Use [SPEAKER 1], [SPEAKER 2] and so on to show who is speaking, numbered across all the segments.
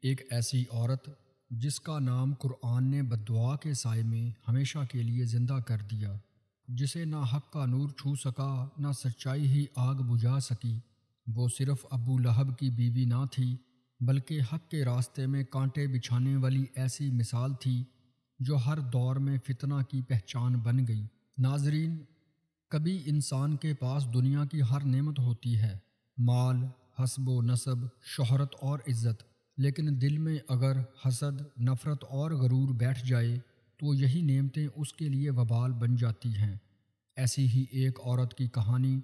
[SPEAKER 1] ایک ایسی عورت جس کا نام قرآن نے بددعا کے سائے میں ہمیشہ کے لیے زندہ کر دیا، جسے نہ حق کا نور چھو سکا نہ سچائی ہی آگ بجھا سکی، وہ صرف ابو لہب کی بیوی نہ تھی بلکہ حق کے راستے میں کانٹے بچھانے والی ایسی مثال تھی جو ہر دور میں فتنہ کی پہچان بن گئی۔ ناظرین، کبھی انسان کے پاس دنیا کی ہر نعمت ہوتی ہے، مال، حسب و نسب، شہرت اور عزت، لیکن دل میں اگر حسد، نفرت اور غرور بیٹھ جائے تو یہی نعمتیں اس کے لیے وبال بن جاتی ہیں۔ ایسی ہی ایک عورت کی کہانی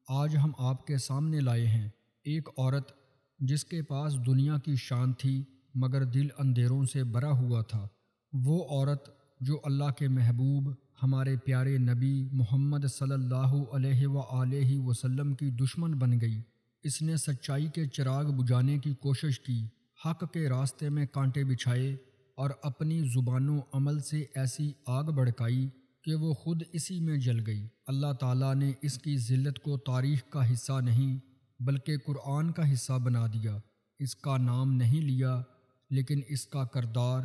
[SPEAKER 1] آج ہم آپ کے سامنے لائے ہیں۔ ایک عورت جس کے پاس دنیا کی شان تھی مگر دل اندھیروں سے بھرا ہوا تھا، وہ عورت جو اللہ کے محبوب ہمارے پیارے نبی محمد صلی اللہ علیہ وآلہ وسلم کی دشمن بن گئی۔ اس نے سچائی کے چراغ بجھانے کی کوشش کی، حق کے راستے میں کانٹے بچھائے اور اپنی زبان و عمل سے ایسی آگ بھڑکائی کہ وہ خود اسی میں جل گئی۔ اللہ تعالیٰ نے اس کی ذلت کو تاریخ کا حصہ نہیں بلکہ قرآن کا حصہ بنا دیا۔ اس کا نام نہیں لیا لیکن اس کا کردار،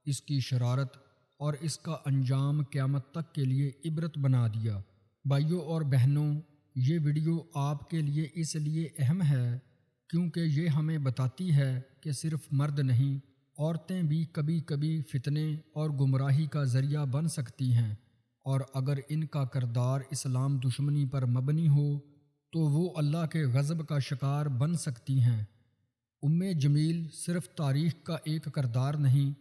[SPEAKER 1] اس کی شرارت اور اس کا انجام قیامت تک کے لیے عبرت بنا دیا۔ بھائیوں اور بہنوں، یہ ویڈیو آپ کے لیے اس لیے اہم ہے کیونکہ یہ ہمیں بتاتی ہے کہ صرف مرد نہیں، عورتیں بھی کبھی کبھی فتنے اور گمراہی کا ذریعہ بن سکتی ہیں، اور اگر ان کا کردار اسلام دشمنی پر مبنی ہو تو وہ اللہ کے غضب کا شکار بن سکتی ہیں۔ جمیل صرف تاریخ کا ایک کردار نہیں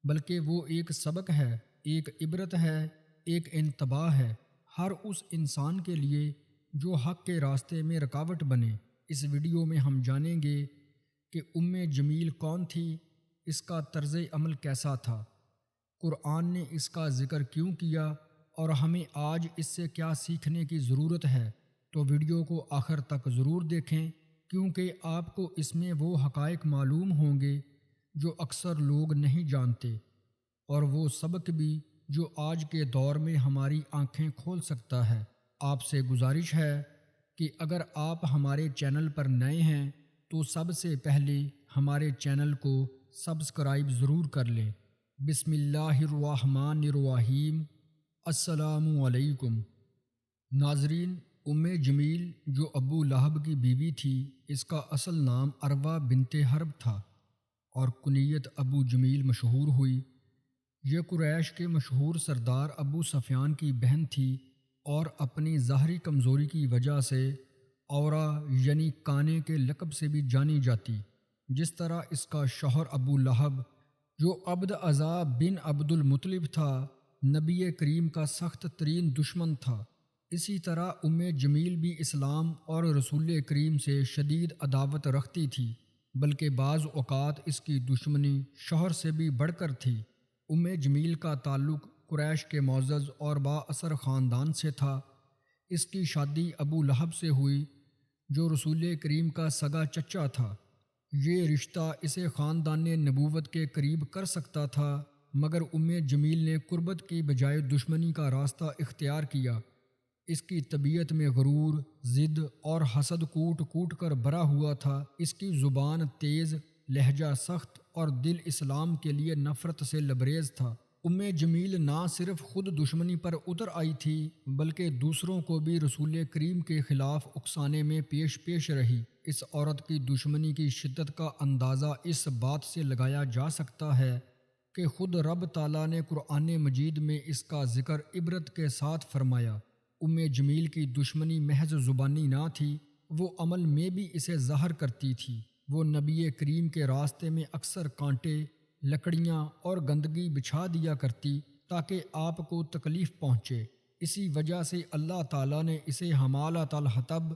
[SPEAKER 1] بلکہ وہ ایک سبق ہے، ایک عبرت ہے، ایک انتباہ ہے ہر اس انسان کے لیے جو حق کے راستے میں رکاوٹ بنے۔ اس ویڈیو میں ہم جانیں گے کہ جمیل کون تھی، اس کا طرز عمل کیسا تھا، قرآن نے اس کا ذکر کیوں کیا اور ہمیں آج اس سے کیا سیکھنے کی ضرورت ہے۔ تو ویڈیو کو آخر تک ضرور دیکھیں کیونکہ آپ کو اس میں وہ حقائق معلوم ہوں گے جو اکثر لوگ نہیں جانتے، اور وہ سبق بھی جو آج کے دور میں ہماری آنکھیں کھول سکتا ہے۔ آپ سے گزارش ہے کہ اگر آپ ہمارے چینل پر نئے ہیں تو سب سے پہلے ہمارے چینل کو سبسکرائب ضرور کر لیں۔ بسم اللہ الرحمن الرحیم۔ السلام علیکم ناظرین، جمیل جو ابو لہب کی بیوی تھی، اس کا اصل نام عروہ بنت حرب تھا اور کنیت ابو جمیل مشہور ہوئی۔ یہ قریش کے مشہور سردار ابو سفیان کی بہن تھی اور اپنی ظاہری کمزوری کی وجہ سے اورا یعنی کانے کے لقب سے بھی جانی جاتی۔ جس طرح اس کا شوہر ابو لہب جو عبد عزا بن عبد المطلب تھا، نبی کریم کا سخت ترین دشمن تھا، اسی طرح جمیل بھی اسلام اور رسول کریم سے شدید عداوت رکھتی تھی، بلکہ بعض اوقات اس کی دشمنی شوہر سے بھی بڑھ کر تھی۔ جمیل کا تعلق قریش کے معزز اور با اثر خاندان سے تھا۔ اس کی شادی ابو لہب سے ہوئی جو رسول کریم کا سگا چچا تھا۔ یہ رشتہ اسے خاندان نبوت کے قریب کر سکتا تھا، مگر جمیل نے قربت کی بجائے دشمنی کا راستہ اختیار کیا۔ اس کی طبیعت میں غرور، ضد اور حسد کوٹ کوٹ کر بھرا ہوا تھا۔ اس کی زبان تیز، لہجہ سخت اور دل اسلام کے لیے نفرت سے لبریز تھا۔ جمیل نہ صرف خود دشمنی پر اتر آئی تھی بلکہ دوسروں کو بھی رسول کریم کے خلاف اکسانے میں پیش رہی۔ اس عورت کی دشمنی کی شدت کا اندازہ اس بات سے لگایا جا سکتا ہے کہ خود رب تعالیٰ نے قرآن مجید میں اس کا ذکر عبرت کے ساتھ فرمایا۔ جمیل کی دشمنی محض زبانی نہ تھی، وہ عمل میں بھی اسے ظاہر کرتی تھی۔ وہ نبی کریم کے راستے میں اکثر کانٹے، لکڑیاں اور گندگی بچھا دیا کرتی تاکہ آپ کو تکلیف پہنچے۔ اسی وجہ سے اللہ تعالیٰ نے اسے حمالۃ الحطب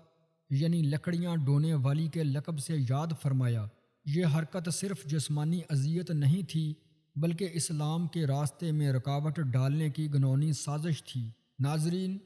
[SPEAKER 1] یعنی لکڑیاں ڈھونے والی کے لقب سے یاد فرمایا۔ یہ حرکت صرف جسمانی اذیت نہیں تھی بلکہ اسلام کے راستے میں رکاوٹ ڈالنے کی گھناؤنی سازش تھی۔ ناظرین،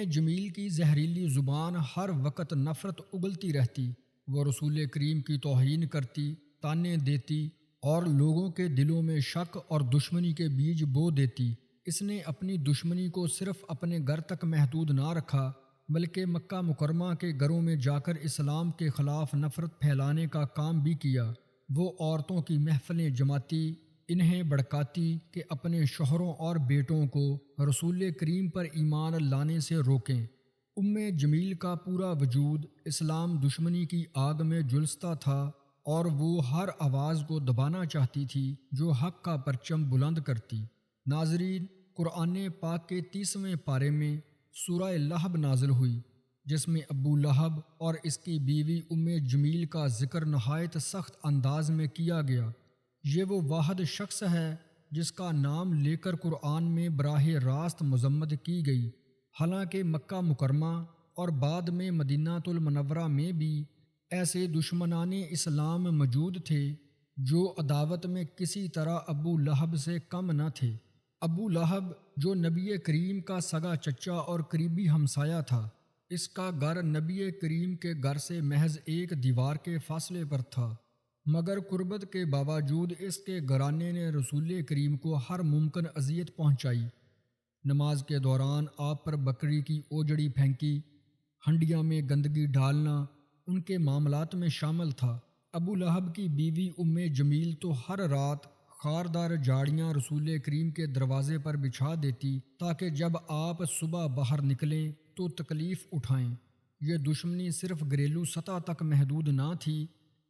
[SPEAKER 1] جمیل کی زہریلی زبان ہر وقت نفرت اگلتی رہتی۔ وہ رسول کریم کی توہین کرتی، تانے دیتی اور لوگوں کے دلوں میں شک اور دشمنی کے بیج بو دیتی۔ اس نے اپنی دشمنی کو صرف اپنے گھر تک محدود نہ رکھا بلکہ مکہ مکرمہ کے گھروں میں جا کر اسلام کے خلاف نفرت پھیلانے کا کام بھی کیا۔ وہ عورتوں کی محفلیں جماتی، انہیں بڑکاتی کہ اپنے شوہروں اور بیٹوں کو رسول کریم پر ایمان لانے سے روکیں۔ جمیل کا پورا وجود اسلام دشمنی کی آگ میں جلستا تھا اور وہ ہر آواز کو دبانا چاہتی تھی جو حق کا پرچم بلند کرتی۔ ناظرین، قرآن پاک کے 30ویں پارے میں سورہ لہب نازل ہوئی، جس میں ابو لہب اور اس کی بیوی جمیل کا ذکر نہایت سخت انداز میں کیا گیا۔ یہ وہ واحد شخص ہے جس کا نام لے کر قرآن میں براہ راست مذمت کی گئی، حالانکہ مکہ مکرمہ اور بعد میں مدینہ المنورہ میں بھی ایسے دشمنان اسلام موجود تھے جو عداوت میں کسی طرح ابو لہب سے کم نہ تھے۔ ابو لہب جو نبی کریم کا سگا چچا اور قریبی ہمسایہ تھا، اس کا گھر نبی کریم کے گھر سے محض ایک دیوار کے فاصلے پر تھا، مگر قربت کے باوجود اس کے گھرانے نے رسول کریم کو ہر ممکن اذیت پہنچائی۔ نماز کے دوران آپ پر بکری کی اوجڑی پھینکی، ہنڈیاں میں گندگی ڈالنا ان کے معاملات میں شامل تھا۔ ابو لہب کی بیوی جمیل تو ہر رات خاردار جاڑیاں رسول کریم کے دروازے پر بچھا دیتی تاکہ جب آپ صبح باہر نکلیں تو تکلیف اٹھائیں۔ یہ دشمنی صرف گھریلو سطح تک محدود نہ تھی۔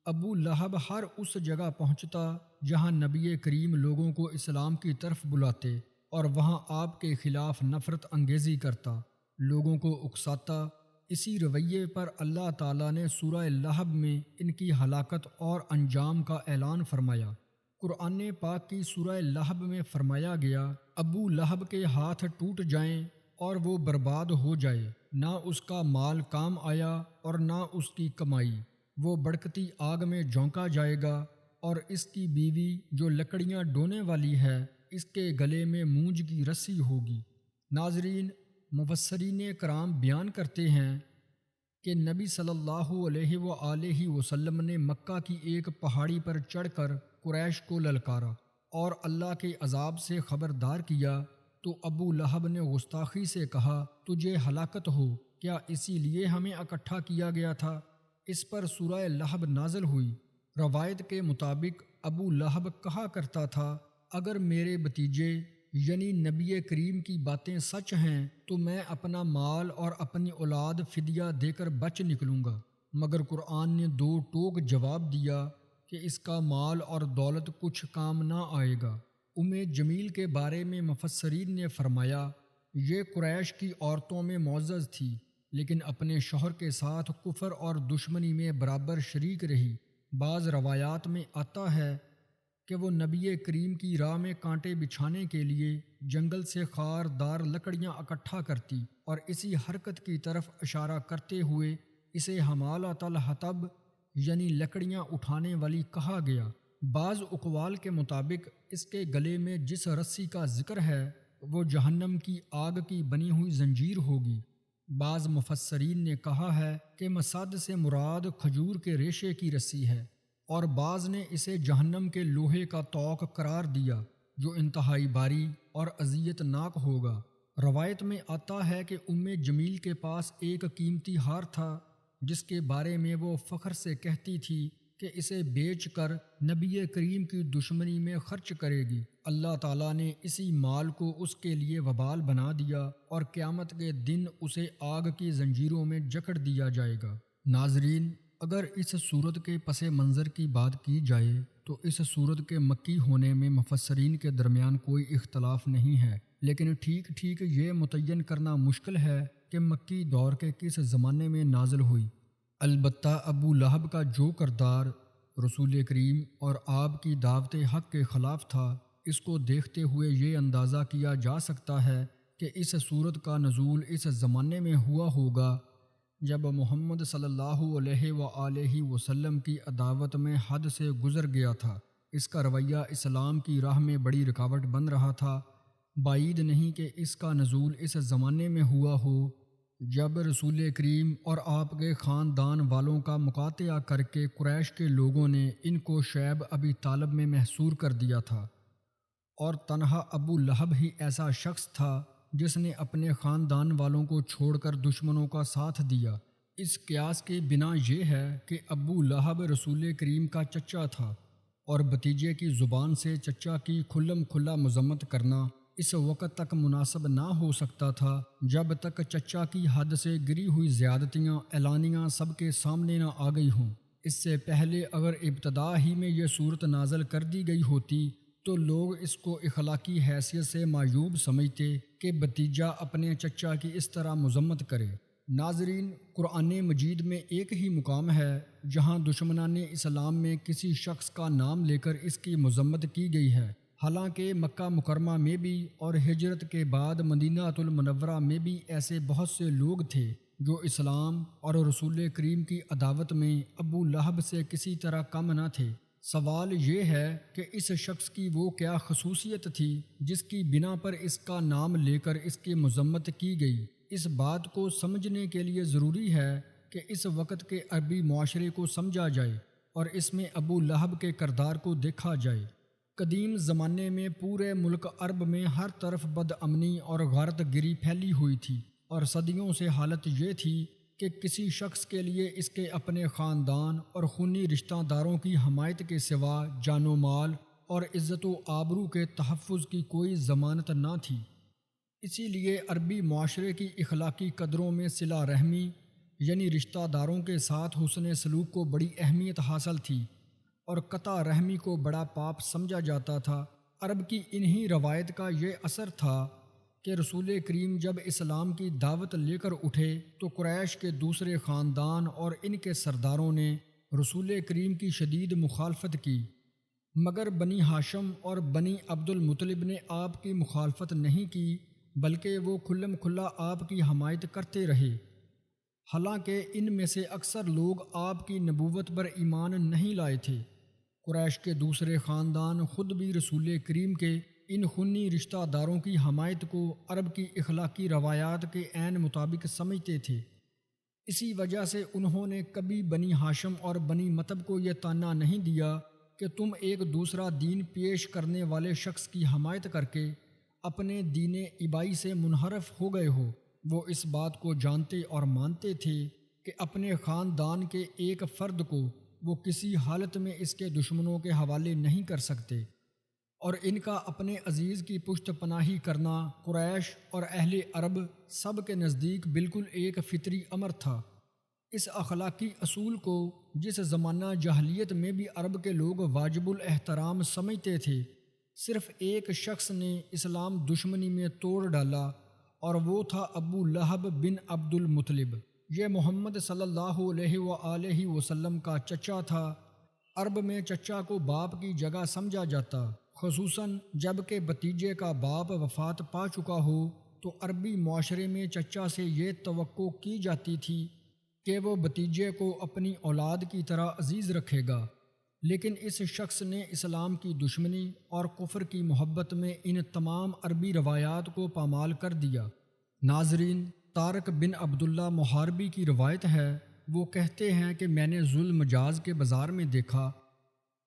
[SPEAKER 1] ابو لہب ہر اس جگہ پہنچتا جہاں نبی کریم لوگوں کو اسلام کی طرف بلاتے اور وہاں آپ کے خلاف نفرت انگیزی کرتا، لوگوں کو اکساتا۔ اسی رویے پر اللہ تعالیٰ نے سورہ لہب میں ان کی ہلاکت اور انجام کا اعلان فرمایا۔ قرآن پاک کی سورہ لہب میں فرمایا گیا، ابو لہب کے ہاتھ ٹوٹ جائیں اور وہ برباد ہو جائے، نہ اس کا مال کام آیا اور نہ اس کی کمائی، وہ بڑکتی آگ میں جھونکا جائے گا، اور اس کی بیوی جو لکڑیاں ڈھونے والی ہے اس کے گلے میں مونج کی رسی ہوگی۔ ناظرین، مفسرین کرام بیان کرتے ہیں کہ نبی صلی اللہ علیہ وآلہ وسلم نے مکہ کی ایک پہاڑی پر چڑھ کر قریش کو للکارا اور اللہ کے عذاب سے خبردار کیا، تو ابو لہب نے گستاخی سے کہا، تجھے ہلاکت ہو، کیا اسی لیے ہمیں اکٹھا کیا گیا تھا؟ اس پر سورہ لہب نازل ہوئی۔ روایت کے مطابق ابو لہب کہا کرتا تھا، اگر میرے بھتیجے یعنی نبی کریم کی باتیں سچ ہیں تو میں اپنا مال اور اپنی اولاد فدیہ دے کر بچ نکلوں گا، مگر قرآن نے دو ٹوک جواب دیا کہ اس کا مال اور دولت کچھ کام نہ آئے گا۔ جمیل کے بارے میں مفسرین نے فرمایا، یہ قریش کی عورتوں میں معزز تھی، لیکن اپنے شوہر کے ساتھ کفر اور دشمنی میں برابر شریک رہی۔ بعض روایات میں آتا ہے کہ وہ نبی کریم کی راہ میں کانٹے بچھانے کے لیے جنگل سے خاردار لکڑیاں اکٹھا کرتی اور اسی حرکت کی طرف اشارہ کرتے ہوئے اسے حمالۃ الحطب یعنی لکڑیاں اٹھانے والی کہا گیا۔ بعض اقوال کے مطابق اس کے گلے میں جس رسی کا ذکر ہے وہ جہنم کی آگ کی بنی ہوئی زنجیر ہوگی۔ بعض مفسرین نے کہا ہے کہ مسد سے مراد کھجور کے ریشے کی رسی ہے، اور بعض نے اسے جہنم کے لوہے کا طوق قرار دیا جو انتہائی باری اور اذیت ناک ہوگا۔ روایت میں آتا ہے کہ جمیل کے پاس ایک قیمتی ہار تھا جس کے بارے میں وہ فخر سے کہتی تھی کہ اسے بیچ کر نبی کریم کی دشمنی میں خرچ کرے گی۔ اللہ تعالیٰ نے اسی مال کو اس کے لیے وبال بنا دیا اور قیامت کے دن اسے آگ کی زنجیروں میں جکڑ دیا جائے گا۔ ناظرین، اگر اس صورت کے پس منظر کی بات کی جائے تو اس صورت کے مکی ہونے میں مفسرین کے درمیان کوئی اختلاف نہیں ہے، لیکن ٹھیک یہ متعین کرنا مشکل ہے کہ مکی دور کے کس زمانے میں نازل ہوئی۔ البتہ ابو لہب کا جو کردار رسول کریم اور آپ کی دعوت حق کے خلاف تھا، اس کو دیکھتے ہوئے یہ اندازہ کیا جا سکتا ہے کہ اس صورت کا نزول اس زمانے میں ہوا ہوگا جب محمد صلی اللہ علیہ وآلہ وسلم کی عداوت میں حد سے گزر گیا تھا۔ اس کا رویہ اسلام کی راہ میں بڑی رکاوٹ بن رہا تھا۔ بعید نہیں کہ اس کا نزول اس زمانے میں ہوا ہو جب رسول کریم اور آپ کے خاندان والوں کا مقاطعہ کر کے قریش کے لوگوں نے ان کو شعیب ابی طالب میں محصور کر دیا تھا، اور تنہا ابو لہب ہی ایسا شخص تھا جس نے اپنے خاندان والوں کو چھوڑ کر دشمنوں کا ساتھ دیا۔ اس قیاس کی بنا یہ ہے کہ ابو لہب رسول کریم کا چچا تھا، اور بتیجے کی زبان سے چچا کی کھلم کھلا مذمت کرنا اس وقت تک مناسب نہ ہو سکتا تھا جب تک چچا کی حد سے گری ہوئی زیادتیاں اعلانیہ سب کے سامنے نہ آ گئی ہوں۔ اس سے پہلے اگر ابتدا ہی میں یہ صورت نازل کر دی گئی ہوتی تو لوگ اس کو اخلاقی حیثیت سے معیوب سمجھتے کہ بتیجا اپنے چچا کی اس طرح مذمت کرے۔ ناظرین، قرآن مجید میں ایک ہی مقام ہے جہاں دشمنان اسلام میں کسی شخص کا نام لے کر اس کی مذمت کی گئی ہے، حالانکہ مکہ مکرمہ میں بھی اور ہجرت کے بعد مدینہ المنورہ میں بھی ایسے بہت سے لوگ تھے جو اسلام اور رسول کریم کی عداوت میں ابو لہب سے کسی طرح کم نہ تھے۔ سوال یہ ہے کہ اس شخص کی وہ کیا خصوصیت تھی جس کی بنا پر اس کا نام لے کر اس کی مذمت کی گئی؟ اس بات کو سمجھنے کے لیے ضروری ہے کہ اس وقت کے عربی معاشرے کو سمجھا جائے اور اس میں ابو لہب کے کردار کو دیکھا جائے۔ قدیم زمانے میں پورے ملک عرب میں ہر طرف بد امنی اور غارت گری پھیلی ہوئی تھی، اور صدیوں سے حالت یہ تھی کہ کسی شخص کے لیے اس کے اپنے خاندان اور خونی رشتہ داروں کی حمایت کے سوا جان و مال اور عزت و آبرو کے تحفظ کی کوئی ضمانت نہ تھی۔ اسی لیے عربی معاشرے کی اخلاقی قدروں میں صلہ رحمی یعنی رشتہ داروں کے ساتھ حسن سلوک کو بڑی اہمیت حاصل تھی، اور قطع رحمی کو بڑا پاپ سمجھا جاتا تھا۔ عرب کی انہی روایت کا یہ اثر تھا کہ رسول کریم جب اسلام کی دعوت لے کر اٹھے تو قریش کے دوسرے خاندان اور ان کے سرداروں نے رسول کریم کی شدید مخالفت کی، مگر بنی ہاشم اور بنی عبد المطلب نے آپ کی مخالفت نہیں کی، بلکہ وہ کھلم کھلا آپ کی حمایت کرتے رہے۔ حالانکہ ان میں سے اکثر لوگ آپ کی نبوت پر ایمان نہیں لائے تھے۔ قریش کے دوسرے خاندان خود بھی رسول کریم کے ان خونی رشتہ داروں کی حمایت کو عرب کی اخلاقی روایات کے عین مطابق سمجھتے تھے۔ اسی وجہ سے انہوں نے کبھی بنی ہاشم اور بنی مطلب کو یہ طعنہ نہیں دیا کہ تم ایک دوسرا دین پیش کرنے والے شخص کی حمایت کر کے اپنے دین ابائی سے منحرف ہو گئے ہو۔ وہ اس بات کو جانتے اور مانتے تھے کہ اپنے خاندان کے ایک فرد کو وہ کسی حالت میں اس کے دشمنوں کے حوالے نہیں کر سکتے، اور ان کا اپنے عزیز کی پشت پناہی کرنا قریش اور اہل عرب سب کے نزدیک بالکل ایک فطری امر تھا۔ اس اخلاقی اصول کو جس زمانہ جاہلیت میں بھی عرب کے لوگ واجب الاحترام سمجھتے تھے، صرف ایک شخص نے اسلام دشمنی میں توڑ ڈالا، اور وہ تھا ابو لہب بن عبد المطلب۔ یہ محمد صلی اللہ علیہ وآلہ وسلم کا چچا تھا۔ عرب میں چچا کو باپ کی جگہ سمجھا جاتا، خصوصاً جب کہ بتیجے کا باپ وفات پا چکا ہو تو عربی معاشرے میں چچا سے یہ توقع کی جاتی تھی کہ وہ بتیجے کو اپنی اولاد کی طرح عزیز رکھے گا، لیکن اس شخص نے اسلام کی دشمنی اور کفر کی محبت میں ان تمام عربی روایات کو پامال کر دیا۔ ناظرین، طارق بن عبداللہ محاربی کی روایت ہے، وہ کہتے ہیں کہ میں نے ذوالمجاز کے بازار میں دیکھا،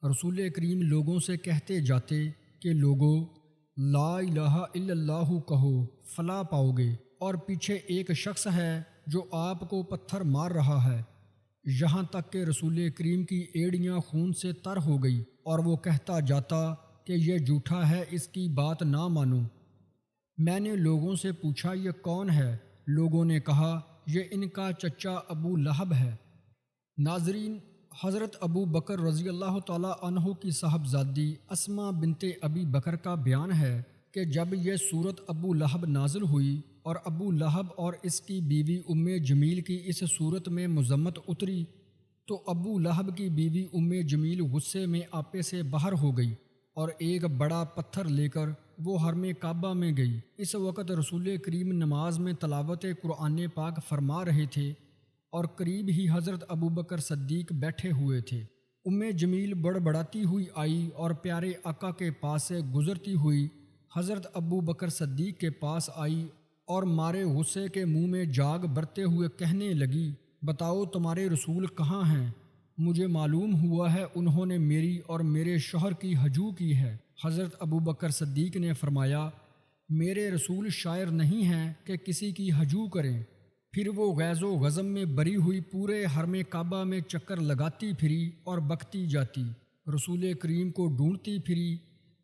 [SPEAKER 1] رسول کریم لوگوں سے کہتے جاتے کہ لوگوں لا الہ الا اللہ کہو فلاح پاؤ گے، اور پیچھے ایک شخص ہے جو آپ کو پتھر مار رہا ہے، یہاں تک کہ رسول کریم کی ایڑیاں خون سے تر ہو گئی، اور وہ کہتا جاتا کہ یہ جھوٹا ہے، اس کی بات نہ مانو۔ میں نے لوگوں سے پوچھا یہ کون ہے؟ لوگوں نے کہا یہ ان کا چچا ابو لہب ہے۔ ناظرین، حضرت ابو بکر رضی اللہ تعالیٰ عنہ کی صاحبزادی اسماء بنت ابی بکر کا بیان ہے کہ جب یہ سورت ابو لہب نازل ہوئی اور ابو لہب اور اس کی بیوی ام جمیل کی اس صورت میں مذمت اتری تو ابو لہب کی بیوی ام جمیل غصے میں آپے سے باہر ہو گئی اور ایک بڑا پتھر لے کر وہ حرم کعبہ میں گئی۔ اس وقت رسول کریم نماز میں تلاوت قرآن پاک فرما رہے تھے اور قریب ہی حضرت ابو بکر صدیق بیٹھے ہوئے تھے۔ ام جمیل بڑبڑاتی ہوئی آئی اور پیارے آقا کے پاس سے گزرتی ہوئی حضرت ابو بکر صدیق کے پاس آئی اور مارے غصے کے منہ میں جاگ برتے ہوئے کہنے لگی، بتاؤ تمہارے رسول کہاں ہیں؟ مجھے معلوم ہوا ہے انہوں نے میری اور میرے شوہر کی ہجو کی ہے۔ حضرت ابو بکر صدیق نے فرمایا، میرے رسول شاعر نہیں ہیں کہ کسی کی ہجو کریں۔ پھر وہ غیظ و غضب میں بری ہوئی پورے حرم کعبہ میں چکر لگاتی پھری اور بکتی جاتی۔ رسول کریم کو ڈھونڈتی پھری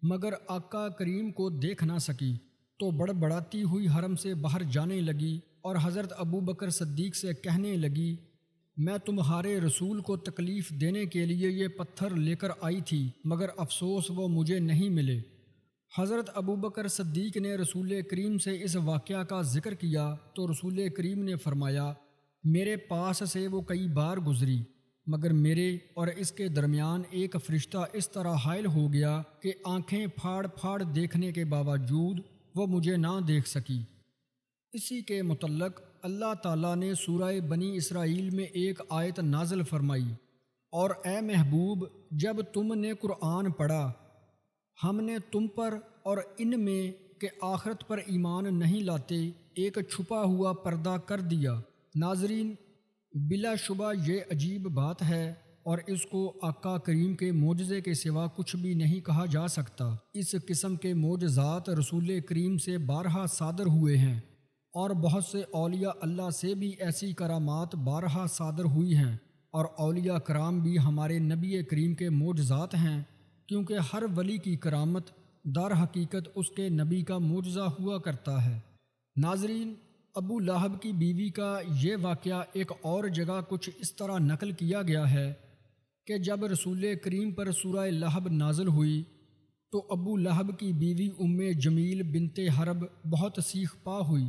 [SPEAKER 1] مگر آقا کریم کو دیکھ نہ سکی تو بڑبڑاتی ہوئی حرم سے باہر جانے لگی اور حضرت ابو بکر صدیق سے کہنے لگی، میں تمہارے رسول کو تکلیف دینے کے لیے یہ پتھر لے کر آئی تھی مگر افسوس وہ مجھے نہیں ملے۔ حضرت ابو بکر صدیق نے رسول کریم سے اس واقعہ کا ذکر کیا تو رسول کریم نے فرمایا، میرے پاس سے وہ کئی بار گزری مگر میرے اور اس کے درمیان ایک فرشتہ اس طرح حائل ہو گیا کہ آنکھیں پھاڑ پھاڑ دیکھنے کے باوجود وہ مجھے نہ دیکھ سکی۔ اسی کے متعلق اللہ تعالیٰ نے سورہ بنی اسرائیل میں ایک آیت نازل فرمائی، اور اے محبوب جب تم نے قرآن پڑھا ہم نے تم پر اور ان میں کہ آخرت پر ایمان نہیں لاتے ایک چھپا ہوا پردہ کر دیا۔ ناظرین، بلا شبہ یہ عجیب بات ہے اور اس کو آقا کریم کے معجزے کے سوا کچھ بھی نہیں کہا جا سکتا۔ اس قسم کے معجزات رسول کریم سے بارہا صادر ہوئے ہیں اور بہت سے اولیاء اللہ سے بھی ایسی کرامات بارہا صادر ہوئی ہیں، اور اولیاء کرام بھی ہمارے نبی کریم کے معجزات ہیں، کیونکہ ہر ولی کی کرامت در حقیقت اس کے نبی کا معجزہ ہوا کرتا ہے۔ ناظرین، ابو لہب کی بیوی کا یہ واقعہ ایک اور جگہ کچھ اس طرح نقل کیا گیا ہے کہ جب رسول کریم پر سورہ لہب نازل ہوئی تو ابو لہب کی بیوی جمیل بنت حرب بہت سیخ پا ہوئی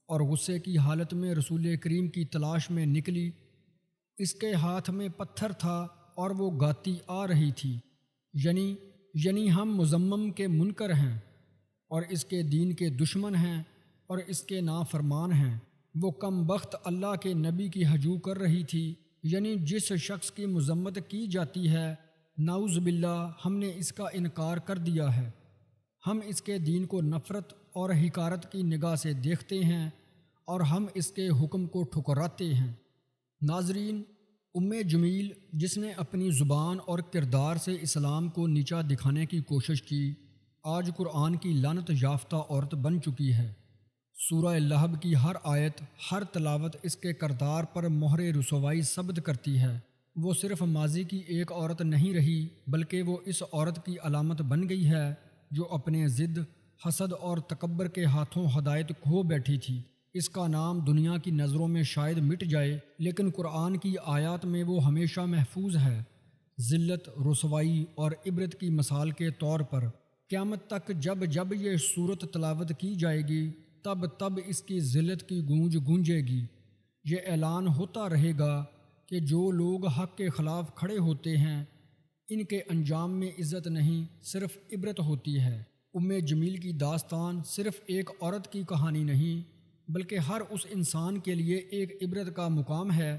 [SPEAKER 1] اور غصے کی حالت میں رسول کریم کی تلاش میں نکلی۔ اس کے ہاتھ میں پتھر تھا اور وہ گاتی آ رہی تھی، یعنی ہم مذمم کے منکر ہیں اور اس کے دین کے دشمن ہیں اور اس کے نافرمان ہیں۔ وہ کم بخت اللہ کے نبی کی ہجو کر رہی تھی، یعنی جس شخص کی مذمت کی جاتی ہے نعوذ باللہ ہم نے اس کا انکار کر دیا ہے، ہم اس کے دین کو نفرت اور حقارت کی نگاہ سے دیکھتے ہیں اور ہم اس کے حکم کو ٹھکراتے ہیں۔ ناظرین، جمیل جس نے اپنی زبان اور کردار سے اسلام کو نیچا دکھانے کی کوشش کی، آج قرآن کی لعنت یافتہ عورت بن چکی ہے۔ سورہ لہب کی ہر آیت، ہر تلاوت اس کے کردار پر مہر رسوائی ثبت کرتی ہے۔ وہ صرف ماضی کی ایک عورت نہیں رہی بلکہ وہ اس عورت کی علامت بن گئی ہے جو اپنے ضد، حسد اور تکبر کے ہاتھوں ہدایت کھو بیٹھی تھی۔ اس کا نام دنیا کی نظروں میں شاید مٹ جائے لیکن قرآن کی آیات میں وہ ہمیشہ محفوظ ہے، ذلت، رسوائی اور عبرت کی مثال کے طور پر۔ قیامت تک جب جب یہ سورت تلاوت کی جائے گی تب تب اس کی ذلت کی گونج گونجے گی۔ یہ اعلان ہوتا رہے گا کہ جو لوگ حق کے خلاف کھڑے ہوتے ہیں ان کے انجام میں عزت نہیں، صرف عبرت ہوتی ہے۔ جمیل کی داستان صرف ایک عورت کی کہانی نہیں بلکہ ہر اس انسان کے لیے ایک عبرت کا مقام ہے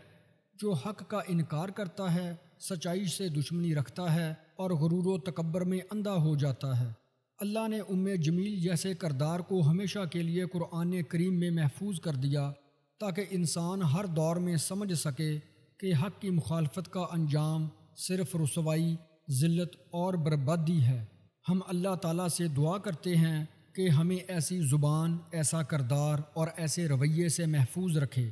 [SPEAKER 1] جو حق کا انکار کرتا ہے، سچائی سے دشمنی رکھتا ہے اور غرور و تکبر میں اندھا ہو جاتا ہے۔ اللہ نے جمیل جیسے کردار کو ہمیشہ کے لیے قرآن کریم میں محفوظ کر دیا تاکہ انسان ہر دور میں سمجھ سکے کہ حق کی مخالفت کا انجام صرف رسوائی، ذلت اور بربادی ہے۔ ہم اللہ تعالیٰ سے دعا کرتے ہیں کہ ہمیں ایسی زبان، ایسا کردار اور ایسے رویے سے محفوظ رکھے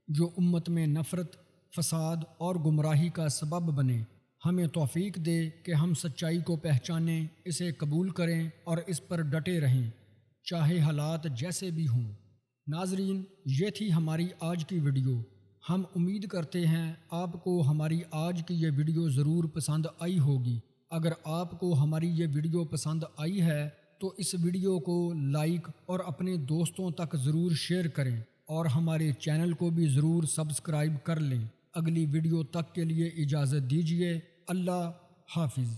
[SPEAKER 1] جو امت میں نفرت، فساد اور گمراہی کا سبب بنے۔ ہمیں توفیق دے کہ ہم سچائی کو پہچانیں، اسے قبول کریں اور اس پر ڈٹے رہیں، چاہے حالات جیسے بھی ہوں۔ ناظرین، یہ تھی ہماری آج کی ویڈیو۔ ہم امید کرتے ہیں آپ کو ہماری آج کی یہ ویڈیو ضرور پسند آئی ہوگی۔ اگر آپ کو ہماری یہ ویڈیو پسند آئی ہے تو اس ویڈیو کو لائک اور اپنے دوستوں تک ضرور شیئر کریں اور ہمارے چینل کو بھی ضرور سبسکرائب کر لیں۔ اگلی ویڈیو تک کے لیے اجازت دیجیے۔ اللہ حافظ۔